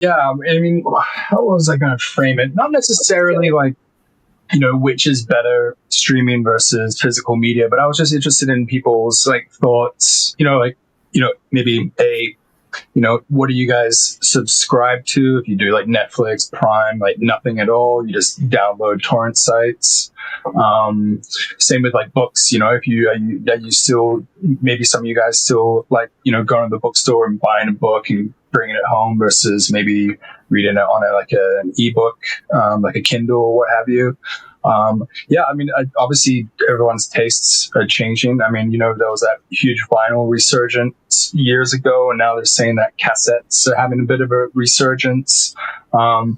Yeah, I mean, how was I going to frame it? Not necessarily like, which is better, streaming versus physical media, but I was just interested in people's like thoughts, like, maybe what do you guys subscribe to? If you do like Netflix, Prime, like nothing at all, you just download torrent sites. Um, Same with like books. If you still, maybe some of you guys still like going to the bookstore and buying a book and bringing it home versus maybe reading it on like an ebook, like a Kindle or what have you. Yeah, I mean, obviously everyone's tastes are changing. I mean, there was that huge vinyl resurgence years ago, and now they're saying that cassettes are having a bit of a resurgence. I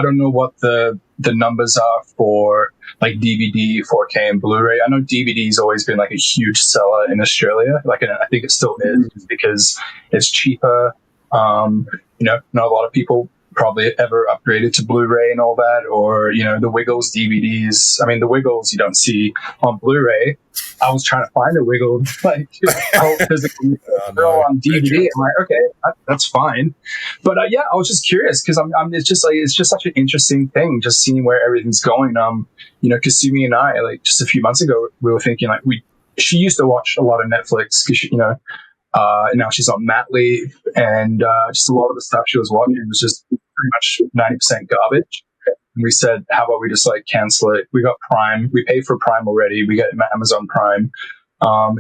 don't know what the numbers are for like DVD, 4K, and Blu-ray. I know DVD's always been like a huge seller in Australia. Like, and I think it still is because it's cheaper. Not a lot of people probably ever upgraded to Blu-ray and all that, or the Wiggles DVDs. I mean, the Wiggles you don't see on Blu-ray. I was trying to find the Wiggles like physically, they're all on DVD. I'm like, okay, that's fine. But yeah, I was just curious because it's just such an interesting thing, just seeing where everything's going. Kasumi and I, like just a few months ago, we were thinking like she used to watch a lot of Netflix because and now she's on mat leave, and just a lot of the stuff she was watching was just pretty much 90% garbage. And we said, how about we just like cancel it? We got Prime. We paid for Prime already. We got Amazon Prime.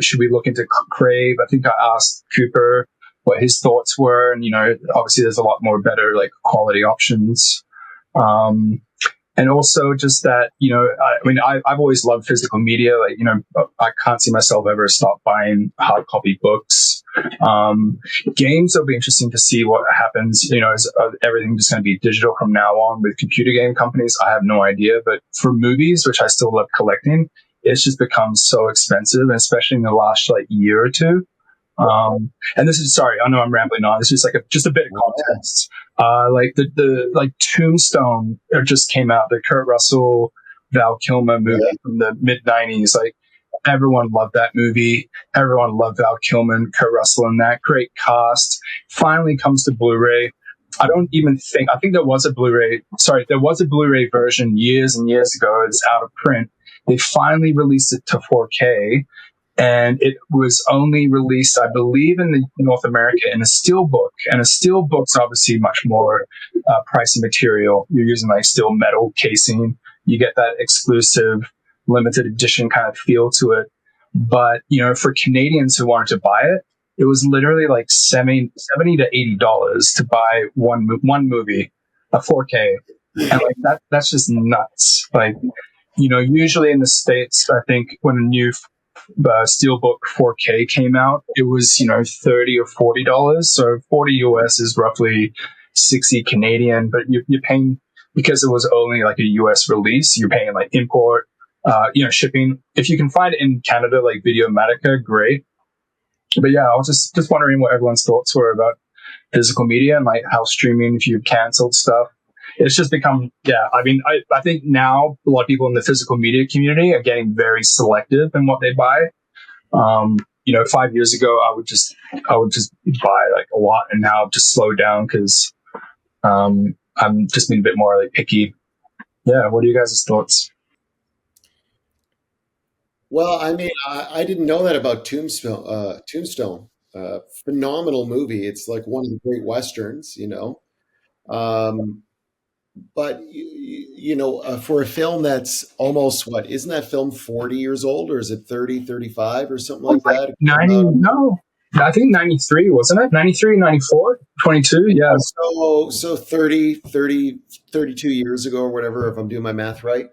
Should we look into Crave? I think I asked Cooper what his thoughts were, and obviously there's a lot more better like quality options. And also just that, I've always loved physical media. Like, I can't see myself ever stop buying hard copy books. Games, it'll be interesting to see what happens. Is everything just going to be digital from now on with computer game companies? I have no idea. But for movies, which I still love collecting, it's just become so expensive, and especially in the last like year or two. And this is, sorry, I know I'm rambling on. This is like just a bit of context. Like the like Tombstone just came out, the Kurt Russell, Val Kilmer movie from the mid-90s. Like everyone loved that movie. Everyone loved Val Kilmer and Kurt Russell and that great cast. Finally comes to Blu-ray. I think there was a Blu-ray version years and years ago. It's out of print. They finally released it to 4K, and it was only released, I believe, in the North America in a steelbook. And a steelbook's obviously much more pricey material. You're using like steel metal casing. You get that exclusive limited edition kind of feel to it. But for Canadians who wanted to buy it, it was literally like 70 to $80 to buy one movie, a 4K, and like that's just nuts. Like usually in the States, I think when a new Steelbook 4K came out, it was $30 or $40. So 40 US is roughly 60 Canadian, but you're paying, because it was only like a US release, you're paying like import, shipping. If you can find it in Canada, like Videomatica, great. But yeah, I was just wondering what everyone's thoughts were about physical media and like how streaming, if you've canceled stuff. It's just become, yeah. I mean, I think now a lot of people in the physical media community are getting very selective in what they buy. 5 years ago, I would just buy like a lot, and now I've just slowed down because I'm just being a bit more like picky. Yeah. What are you guys' thoughts? Well, I mean, I didn't know that about Tombstone. Tombstone, phenomenal movie. It's like one of the great westerns, you know. Um, but for a film that's almost what, isn't that film 40 years old, or is it 30, 35, or something like Like that? It came 90, out. no, I think 93, wasn't it? 93, 94, 22. Yeah. So 32 years ago or whatever, if I'm doing my math right.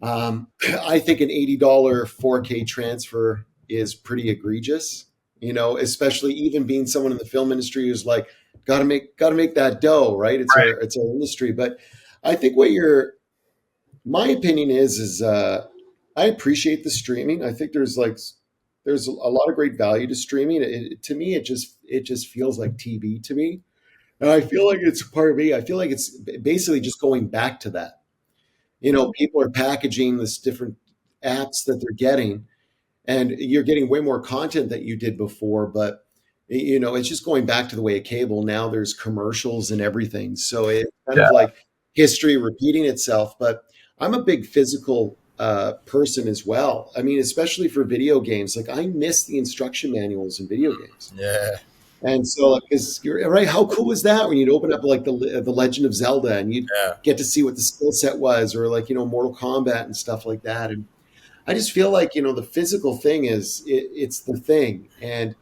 I think an $80 4K transfer is pretty egregious, especially even being someone in the film industry who's like, gotta make that dough, right? It's our industry. But I think my opinion is I appreciate the streaming. I think there's a lot of great value to streaming. To me, it just feels like TV to me. And I feel like it's part of me. I feel like it's basically just going back to that. People are packaging this different apps that they're getting, and you're getting way more content that you did before. But It's just going back to the way of cable. Now there's commercials and everything. So it's kind Yeah. of like history repeating itself. But I'm a big physical person as well. I mean, especially for video games. Like I miss the instruction manuals in video games. Yeah. And so, like, because you're right, how cool was that when you'd open up like the Legend of Zelda and you'd Yeah. get to see what the skill set was, or like Mortal Kombat and stuff like that. And I just feel like the physical thing it's the thing, and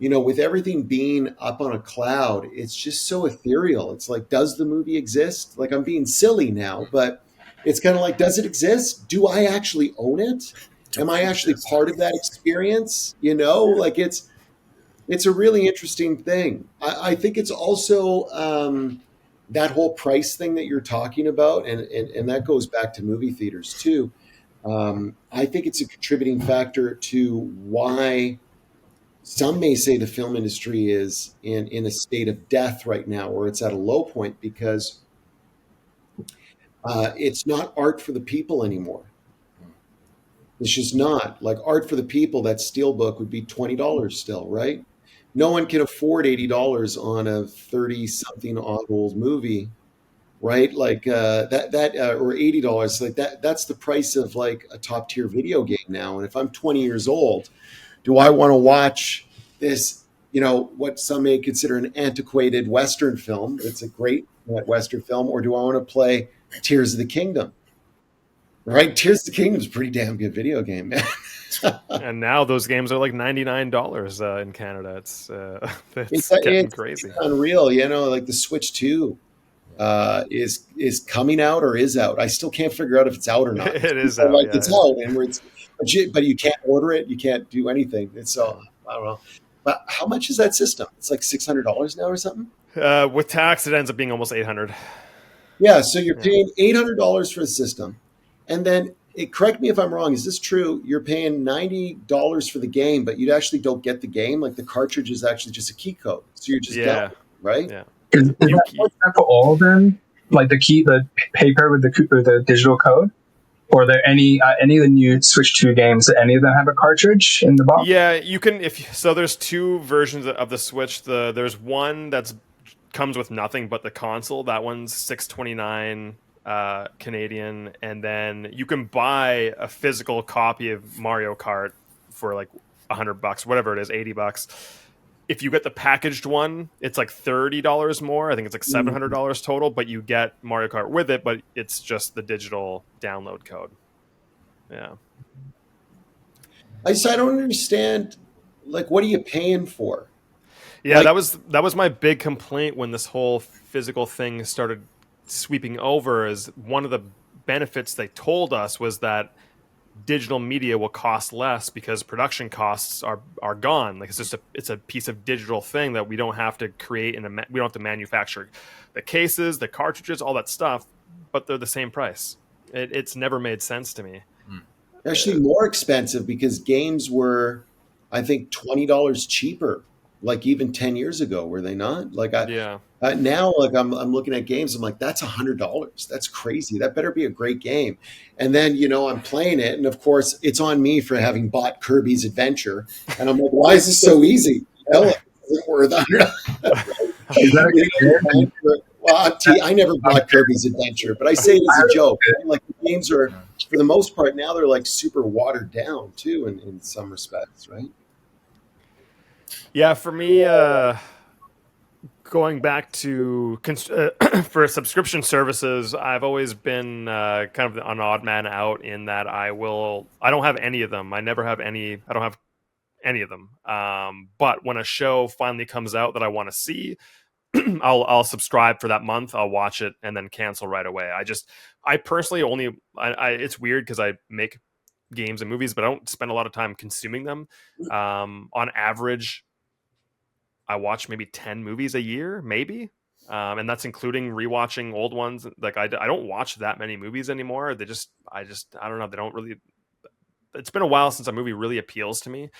with everything being up on a cloud, it's just so ethereal. It's like, does the movie exist? Like I'm being silly now, but it's kind of like, does it exist? Do I actually own it? Do Am I we actually exist? part of that experience? Like it's a really interesting thing. I think it's also that whole price thing that you're talking about, and that goes back to movie theaters too. I think it's a contributing factor to why some may say the film industry is in a state of death right now, or it's at a low point because it's not art for the people anymore. It's just not like art for the people. That steelbook would be $20 still, right? No one can afford $80 on a 30 something odd old movie, right? Like or $80, like that's the price of like a top tier video game now. And if I'm 20 years old, do I want to watch this, what some may consider an antiquated Western film? It's a great Western film, or do I want to play Tears of the Kingdom? Right? Tears of the Kingdom is a pretty damn good video game, man. And now those games are like $99 in Canada. It's it's it's getting it's crazy. unreal, like the Switch 2 is coming out or is out. I still can't figure out if it's out or not. It is People are out, like, yeah. it's out, and but you can't order it, you can't do anything. And so I don't know. But how much is that system? It's like $600 now or something. With tax, it ends up being almost 800. Yeah, so you're Yeah. paying $800 for the system, and then correct me if I'm wrong. Is this true? You're paying $90 for the game, but you actually don't get the game. Like the cartridge is actually just a key code, so you're just Yeah. downloading, right? Yeah. Is that for all of them? Like the paper with the digital code? Or are there any of the new Switch 2 games, that any of them have a cartridge in the box? Yeah, you can so there's two versions of the Switch. There's one that's comes with nothing but the console. That one's $629 Canadian, and then you can buy a physical copy of Mario Kart for like $100, whatever it is, $80. If you get the packaged one, it's like $30 more. I think it's like $700 total, but you get Mario Kart with it, but it's just the digital download code. Yeah. I don't understand. Like, what are you paying for? Yeah, Like- that was my big complaint when this whole physical thing started sweeping over. Is one of the benefits they told us was that digital media will cost less because production costs are gone. Like it's a piece of digital thing that we don't have to create we don't have to manufacture the cases, the cartridges, all that stuff, but they're the same price. It's never made sense to me. Actually, more expensive because games were, I think, $20 cheaper. Like even 10 years ago, were they not? Like Yeah. now, like I'm looking at games. I'm like, that's $100. That's crazy. That better be a great game. And then I'm playing it, and of course, it's on me for having bought Kirby's Adventure. And I'm like, why is this so easy? Like, is it worth $100? Is that a game? Well, I never bought Kirby's Adventure, but I say it as a joke. Right? Like the games are, for the most part, now they're like super watered down too, in some respects, right? Yeah, for me, going back to for subscription services, I've always been kind of an odd man out in that I don't have any of them. I never have any. I don't have any of them. But when a show finally comes out that I want to see, I'll subscribe for that month. I'll watch it and then cancel right away. I personally only it's weird because I make games and movies, but I don't spend a lot of time consuming them. On average, I watch maybe 10 movies a year, maybe. And that's including rewatching old ones. Like I don't watch that many movies anymore. I don't know. They don't really, it's been a while since a movie really appeals to me,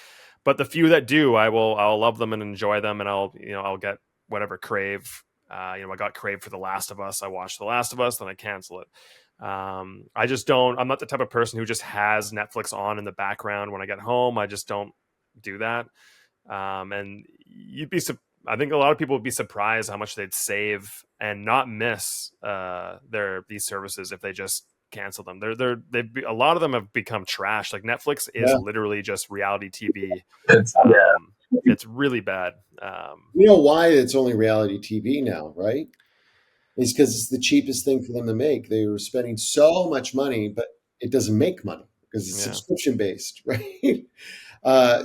but the few that do, I'll love them and enjoy them. And I'll get whatever Crave. I got Crave for The Last of Us. I watched The Last of Us, then I cancel it. I'm not the type of person who just has Netflix on in the background when I get home. I just don't do that. And I think a lot of people would be surprised how much they'd save and not miss these services if they just cancel them. A lot of them have become trash. Like Netflix is Yeah. literally just reality TV. Yeah. It's really bad. You know why it's only reality TV now, right? It's because it's the cheapest thing for them to make. They were spending so much money, but it doesn't make money because it's Yeah. subscription based, right?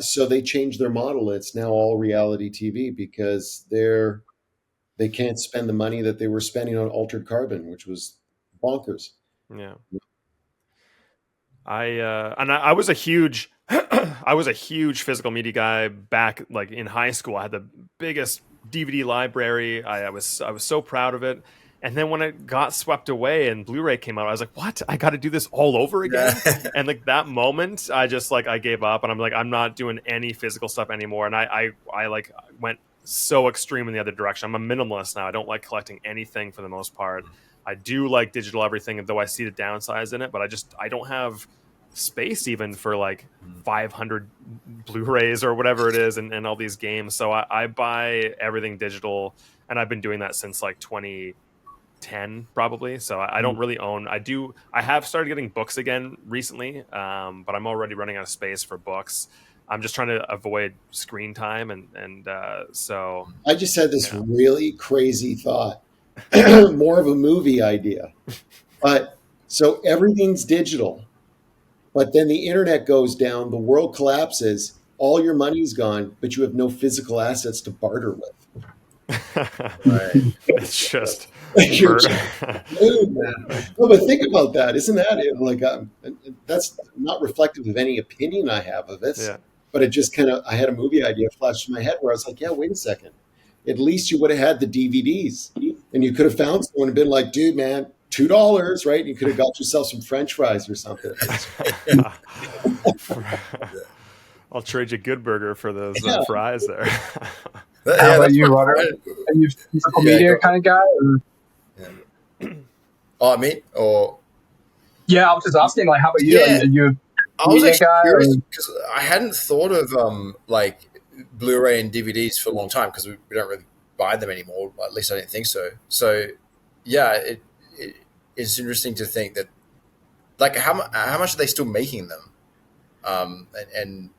So they changed their model. It's now all reality TV because they can't spend the money that they were spending on Altered Carbon, which was bonkers. Yeah. I was a huge I was a huge physical media guy back like in high school. I had the biggest DVD library. I was so proud of it. And then when it got swept away and Blu-ray came out, I was like, "What? I got to do this all over again?" And like that moment, I just like I gave up, and I'm like, I'm not doing any physical stuff anymore. And I like went so extreme in the other direction. I'm a minimalist now. I don't like collecting anything for the most part. I do like digital everything, though I see the downsides in it. But I don't have space even for like 500 Blu-rays or whatever it is, and all these games. So I buy everything digital, and I've been doing that since like 2010 probably. So I don't really own. I have started getting books again recently, but I'm already running out of space for books. I'm just trying to avoid screen time, and so I just had this Yeah. really crazy thought, more of a movie idea. But so everything's digital, but then the internet goes down, the world collapses, all your money's gone, but you have no physical assets to barter with. Right. it's just You're for- Dude, man. No, but think about that. Isn't that it? Like that's not reflective of any opinion I have of it? yeah. But it just kind of, I had a movie idea flash in my head where I was like, yeah, wait a second. At least you would have had the DVDs, and you could have found someone and been like, dude, man, $2, right? And you could have got yourself some French fries or something. I'll trade you Good Burger for those Yeah. fries there. How Yeah, about that's you, what- Robert? Are you a physical Yeah, media go- kind of guy? Or? Oh, me? Or Yeah, I was just asking, like, how about you? Yeah. Are you I was media actually guy, curious or- because I hadn't thought of like Blu-ray and DVDs for a long time because we don't really buy them anymore. At least I didn't think so. So yeah, it's interesting to think that like how much are they still making them? And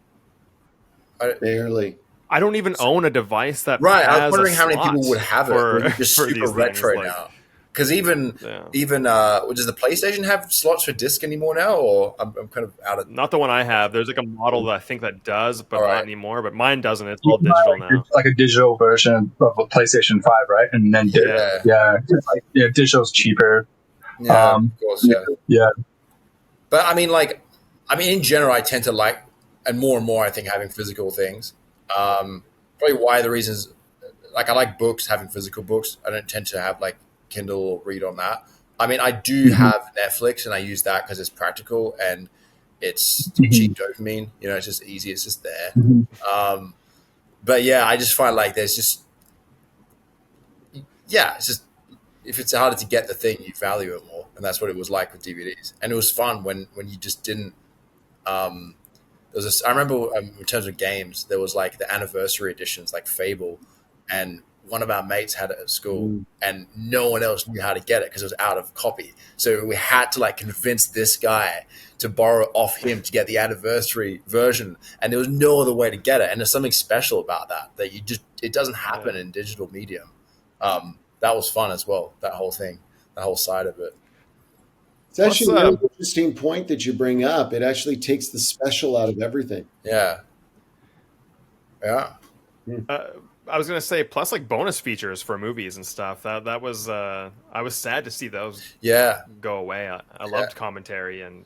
Barely. I don't even own a device that right, I has was wondering a how many people slot would have it. for, Or just for super these retro things. Like, now. Because even yeah. does the PlayStation have slots for disc anymore now? Or I'm kind of out of Not the one I have. There's like a model that I think that does, but All right. not anymore. But mine doesn't. It's you all can buy, digital like, now. like a digital version of a PlayStation 5, right? And then Yeah. digital's cheaper. yeah, Um, of course, yeah. Yeah. But I mean, in general, I tend to like, and more, I think, having physical things. Probably why the reasons, like, I like books, having physical books. I don't tend to have like Kindle or read on that. I mean, I do have Netflix, and I use that because it's practical and it's cheap dopamine. You know, it's just easy. It's just there. But yeah, I just find like there's just, it's just, if it's harder to get the thing, you value it more, and that's what it was like with DVDs. And it was fun when you just didn't. I remember in terms of games, there was like the anniversary editions, like Fable, and one of our mates had it at school, and no one else knew how to get it because it was out of copy. So we had to like convince this guy to borrow off him to get the anniversary version, and there was no other way to get it. And there's something special about that you just, it doesn't happen in digital medium. That was fun as well. That whole thing, that whole side of it. It's actually a really interesting point that you bring up. It actually takes the special out of everything. Yeah. I was gonna say, plus like bonus features for movies and stuff. That was I was sad to see those go away. I loved commentary and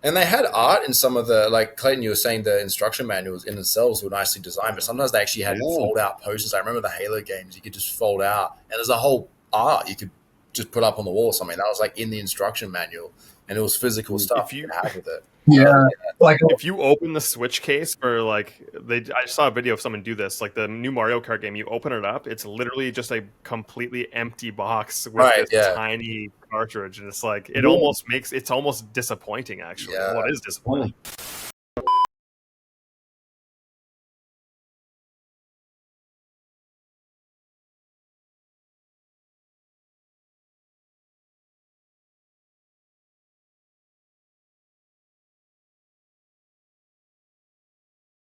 they had art in some of the, like Clayton, you were saying the instruction manuals in themselves were nicely designed, but sometimes they actually had fold out posters. I remember the Halo games, you could just fold out, and there's a whole art you could just put up on the wall or something that was like in the instruction manual, and it was physical stuff you could have with it. Like if you open the Switch case for like I saw a video of someone do this, like the new Mario Kart game, you open it up, it's literally just a completely empty box with this tiny cartridge, and it's like it's almost disappointing actually. Well, it is disappointing.